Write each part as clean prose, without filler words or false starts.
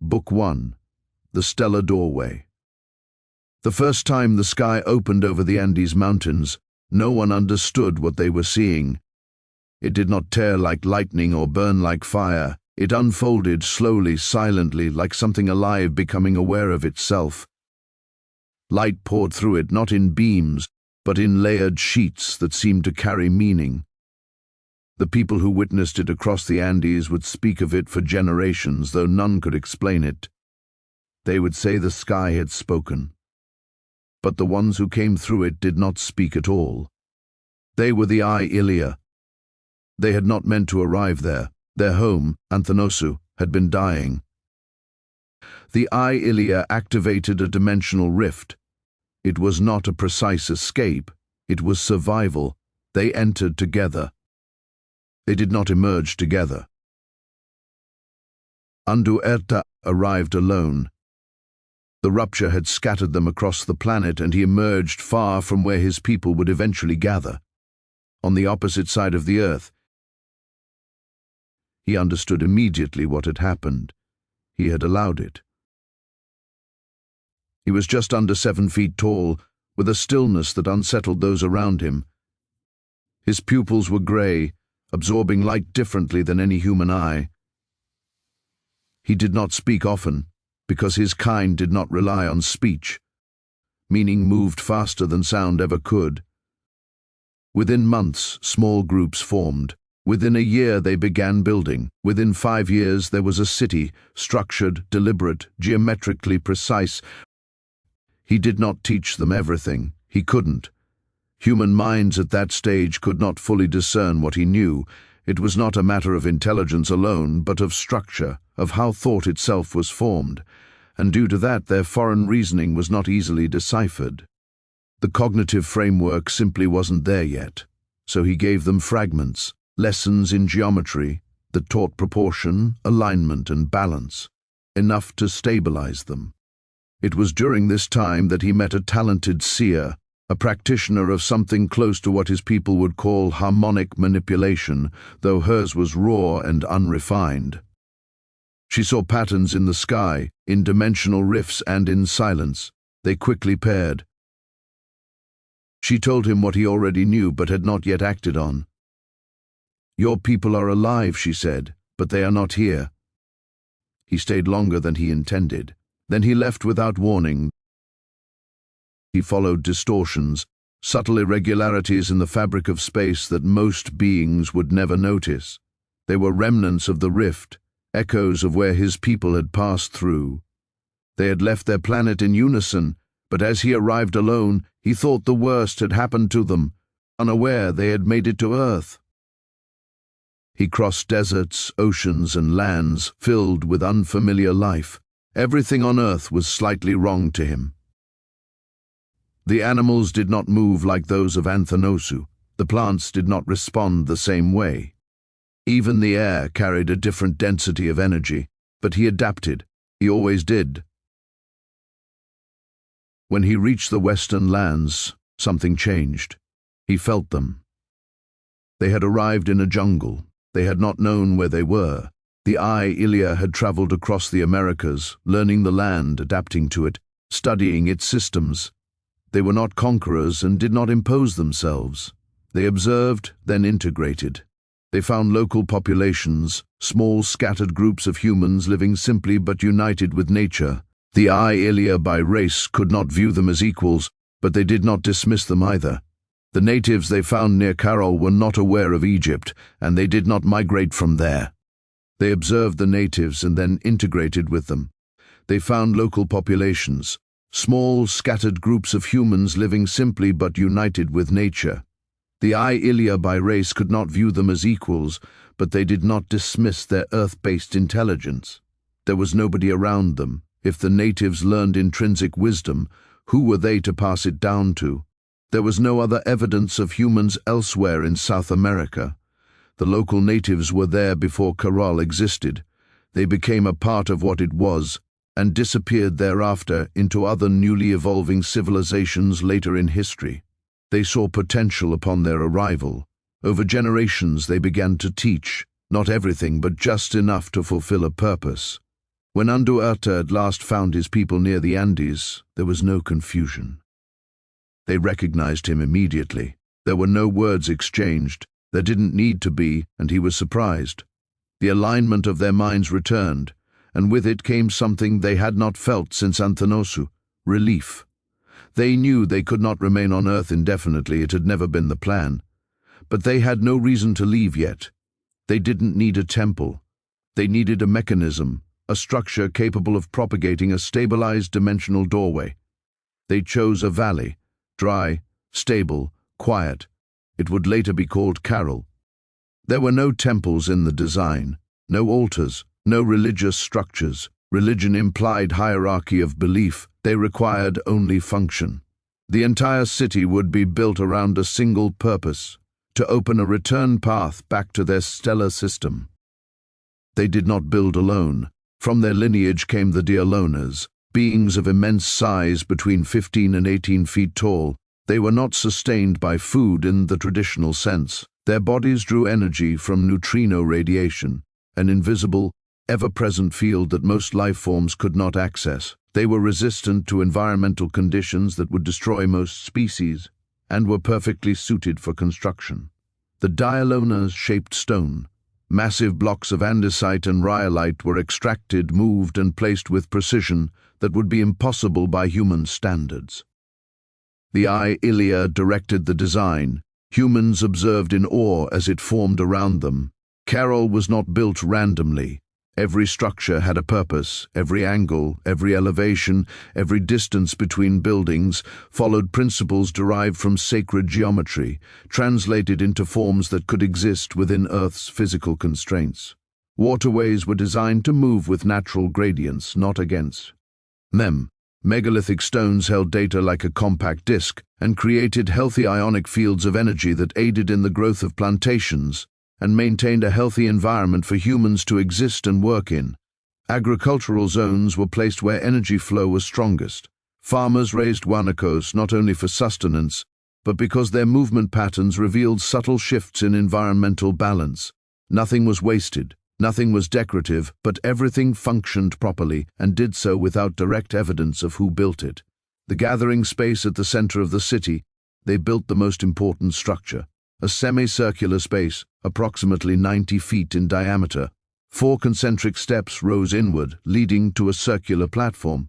Book 1. The Stellar Doorway. The first time the sky opened over the Andes Mountains, no one understood what they were seeing. It did not tear like lightning or burn like fire. It unfolded slowly, silently, like something alive becoming aware of itself. Light poured through it, not in beams, but in layered sheets that seemed to carry meaning. The people who witnessed it across the Andes would speak of it for generations, though none could explain it. They would say the sky had spoken. But the ones who came through it did not speak at all. They were the Andu-erta. They had not meant to arrive there. Their home, Andu-erta, had been dying. The Andu-erta activated a dimensional rift. It was not a precise escape. It was survival. They entered together. They did not emerge together. Andu-erta arrived alone. The rupture had scattered them across the planet, and he emerged far from where his people would eventually gather. On the opposite side of the earth, he understood immediately what had happened. He had allowed it. He was just under 7 feet tall, with a stillness that unsettled those around him. His pupils were grey, absorbing light differently than any human eye. He did not speak often, because his kind did not rely on speech. Meaning moved faster than sound ever could. Within months, small groups formed. Within a year, they began building. Within 5 years, there was a city, structured, deliberate, geometrically precise. He did not teach them everything. He couldn't. Human minds at that stage could not fully discern what he knew. It was not a matter of intelligence alone, but of structure, of how thought itself was formed, and due to that their foreign reasoning was not easily deciphered. The cognitive framework simply wasn't there yet, so he gave them fragments, lessons in geometry that taught proportion, alignment, and balance, enough to stabilize them. It was during this time that he met a talented seer, a practitioner of something close to what his people would call harmonic manipulation, though hers was raw and unrefined. She saw patterns in the sky, in dimensional rifts, and in silence. They quickly paired. She told him what he already knew but had not yet acted on. "Your people are alive," she said, "but they are not here." He stayed longer than he intended. Then he left without warning. He followed distortions, subtle irregularities in the fabric of space that most beings would never notice. They were remnants of the rift, echoes of where his people had passed through. They had left their planet in unison, but as he arrived alone, he thought the worst had happened to them, unaware they had made it to Earth. He crossed deserts, oceans, and lands filled with unfamiliar life. Everything on Earth was slightly wrong to him. The animals did not move like those of Andu-erta. The plants did not respond the same way. Even the air carried a different density of energy, but he adapted. He always did. When he reached the western lands, something changed. He felt them. They had arrived in a jungle. They had not known where they were. The Andu-erta had traveled across the Americas, learning the land, adapting to it, studying its systems. They were not conquerors and did not impose themselves. They observed, then integrated. They found local populations, small scattered groups of humans living simply but united with nature. The Andu-erta by race could not view them as equals, but they did not dismiss them either. The natives they found near Caral were not aware of Egypt, and they did not migrate from there. They observed the natives and then integrated with them. They found local populations, small, scattered groups of humans living simply but united with nature. The Andu-erta by race could not view them as equals, but they did not dismiss their earth-based intelligence. There was nobody around them. If the natives learned intrinsic wisdom, who were they to pass it down to? There was no other evidence of humans elsewhere in South America. The local natives were there before Caral existed. They became a part of what it was, and disappeared thereafter into other newly evolving civilizations later in history. They saw potential upon their arrival. Over generations they began to teach, not everything but just enough to fulfill a purpose. When Andu-erta at last found his people near the Andes, there was no confusion. They recognized him immediately. There were no words exchanged. There didn't need to be, and he was surprised. The alignment of their minds returned, and with it came something they had not felt since Anthenosu: relief. They knew they could not remain on Earth indefinitely. It had never been the plan. But they had no reason to leave yet. They didn't need a temple. They needed a mechanism, a structure capable of propagating a stabilized dimensional doorway. They chose a valley, dry, stable, quiet. It would later be called Caral. There were no temples in the design, no altars, no religious structures. Religion implied hierarchy of belief. They required only function. The entire city would be built around a single purpose: to open a return path back to their stellar system. They did not build alone. From their lineage came the Dialonas, beings of immense size, between 15 and 18 feet tall. They were not sustained by food in the traditional sense. Their bodies drew energy from neutrino radiation, an invisible, ever-present field that most life forms could not access. They were resistant to environmental conditions that would destroy most species, and were perfectly suited for construction. The Dialonas shaped stone. Massive blocks of andesite and rhyolite were extracted, moved, and placed with precision that would be impossible by human standards. The Ilia directed the design. Humans observed in awe as it formed around them. Caral was not built randomly. Every structure had a purpose. Every angle, every elevation, every distance between buildings followed principles derived from sacred geometry, translated into forms that could exist within Earth's physical constraints. Waterways were designed to move with natural gradients, not against them. Megalithic stones held data like a compact disk and created healthy ionic fields of energy that aided in the growth of plantations and maintained a healthy environment for humans to exist and work in. Agricultural zones were placed where energy flow was strongest. Farmers raised guanacos not only for sustenance, but because their movement patterns revealed subtle shifts in environmental balance. Nothing was wasted. Nothing was decorative, but everything functioned properly and did so without direct evidence of who built it. The gathering space at the center of the city, they built the most important structure, a semicircular space, approximately 90 feet in diameter. 4 concentric steps rose inward, leading to a circular platform.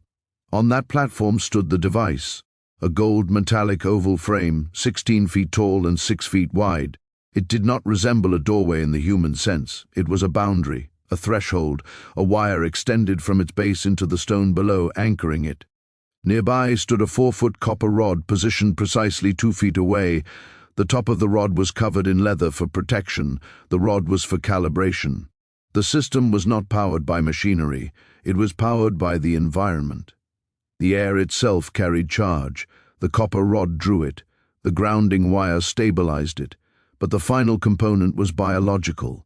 On that platform stood the device, a gold metallic oval frame, 16 feet tall and 6 feet wide. It did not resemble a doorway in the human sense. It was a boundary, a threshold, a wire extended from its base into the stone below, anchoring it. Nearby stood a 4-foot copper rod positioned precisely 2 feet away. The top of the rod was covered in leather for protection. The rod was for calibration. The system was not powered by machinery. It was powered by the environment. The air itself carried charge. The copper rod drew it. The grounding wire stabilized it. But the final component was biological.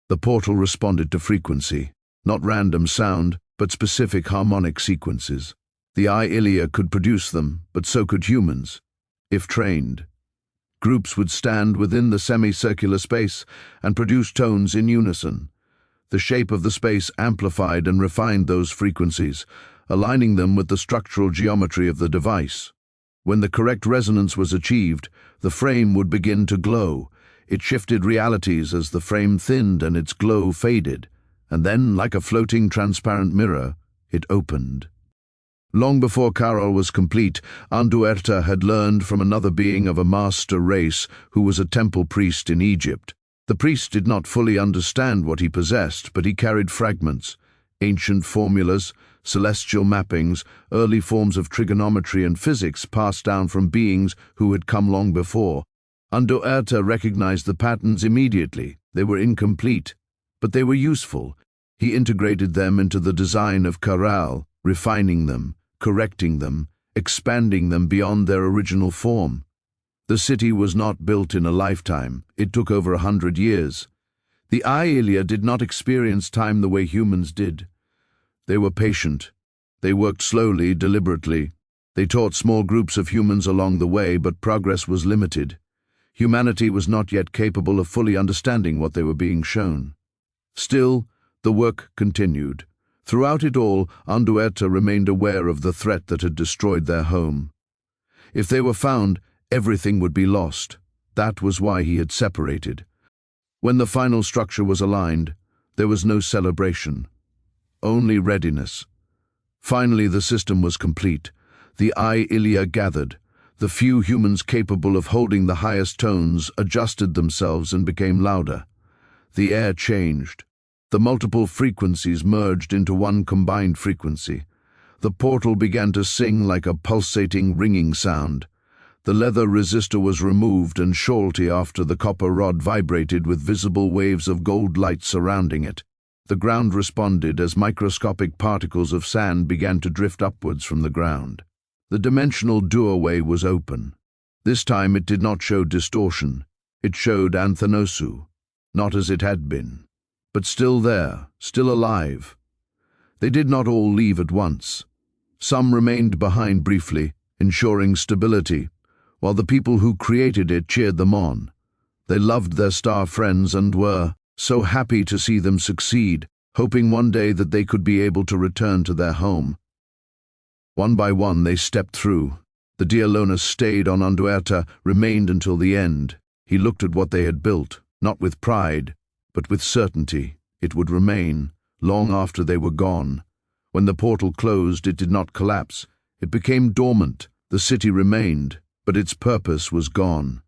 The portal responded to frequency, not random sound, but specific harmonic sequences. The Ilia could produce them, but so could humans, if trained. Groups would stand within the semicircular space and produce tones in unison. The shape of the space amplified and refined those frequencies, aligning them with the structural geometry of the device. When the correct resonance was achieved, the frame would begin to glow. It shifted realities as the frame thinned and its glow faded, and then, like a floating transparent mirror, it opened. Long before Caral was complete, Andu-erta had learned from another being of a master race who was a temple priest in Egypt. The priest did not fully understand what he possessed, but he carried fragments, ancient formulas, celestial mappings, early forms of trigonometry and physics passed down from beings who had come long before. Andu-erta recognized the patterns immediately. They were incomplete, but they were useful. He integrated them into the design of Caral, refining them, correcting them, expanding them beyond their original form. The city was not built in a lifetime. It took over 100 years. The Ilia did not experience time the way humans did. They were patient. They worked slowly, deliberately. They taught small groups of humans along the way, but progress was limited. Humanity was not yet capable of fully understanding what they were being shown. Still, the work continued. Throughout it all, Andu-erta remained aware of the threat that had destroyed their home. If they were found, everything would be lost. That was why he had separated. When the final structure was aligned, there was no celebration, only readiness. Finally, the system was complete. The Ilia gathered. The few humans capable of holding the highest tones adjusted themselves and became louder. The air changed. The multiple frequencies merged into one combined frequency. The portal began to sing like a pulsating, ringing sound. The leather resistor was removed, and shortly after the copper rod vibrated with visible waves of gold light surrounding it. The ground responded as microscopic particles of sand began to drift upwards from the ground. The dimensional doorway was open. This time it did not show distortion. It showed Anthanosu, not as it had been, but still there, still alive. They did not all leave at once. Some remained behind briefly, ensuring stability, while the people who created it cheered them on. They loved their star friends and were so happy to see them succeed, hoping one day that they could be able to return to their home. One by one they stepped through. The Dialonas stayed on Andu-erta, remained until the end. He looked at what they had built, not with pride, but with certainty. It would remain, long after they were gone. When the portal closed, it did not collapse. It became dormant. The city remained, but its purpose was gone.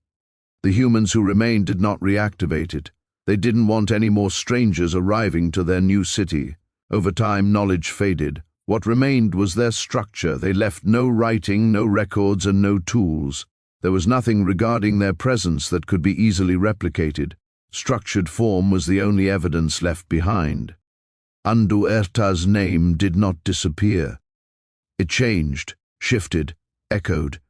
The humans who remained did not reactivate it. They didn't want any more strangers arriving to their new city. Over time, knowledge faded. What remained was their structure. They left no writing, no records, and no tools. There was nothing regarding their presence that could be easily replicated. Structured form was the only evidence left behind. Andu-erta's name did not disappear. It changed, shifted, echoed.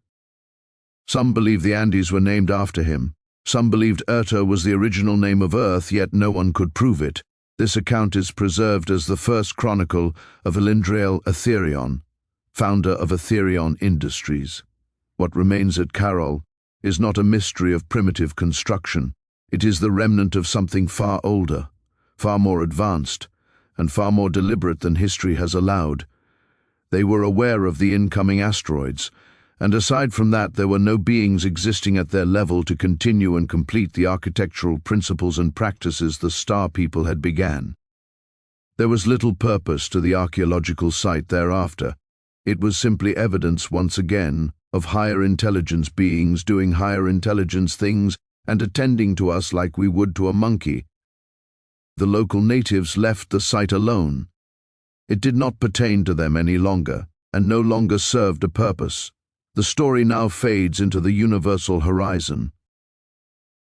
Some believed the Andes were named after him. Some believed Erta was the original name of Earth, yet no one could prove it. This account is preserved as the first chronicle of Elindrael Etherion, founder of Etherion Industries. What remains at Caral is not a mystery of primitive construction. It is the remnant of something far older, far more advanced, and far more deliberate than history has allowed. They were aware of the incoming asteroids, and aside from that there were no beings existing at their level to continue and complete the architectural principles and practices the Star People had began. There was little purpose to the archaeological site thereafter. It was simply evidence, once again, of higher intelligence beings doing higher intelligence things and attending to us like we would to a monkey. The local natives left the site alone. It did not pertain to them any longer, and no longer served a purpose. The story now fades into the universal horizon.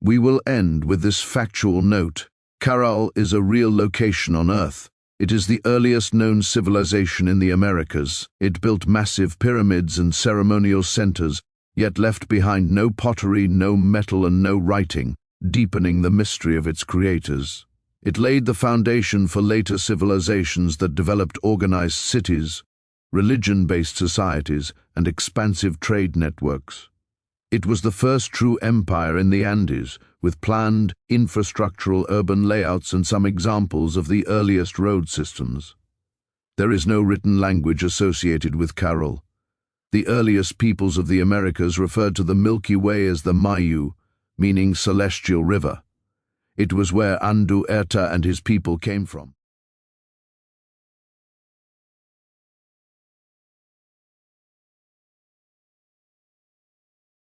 We will end with this factual note. Caral is a real location on Earth. It is the earliest known civilization in the Americas. It built massive pyramids and ceremonial centers, yet left behind no pottery, no metal, and no writing, deepening the mystery of its creators. It laid the foundation for later civilizations that developed organized cities, religion-based societies, and expansive trade networks. It was the first true empire in the Andes, with planned, infrastructural urban layouts and some examples of the earliest road systems. There is no written language associated with Caral. The earliest peoples of the Americas referred to the Milky Way as the Mayu, meaning celestial river. It was where Andu-erta and his people came from.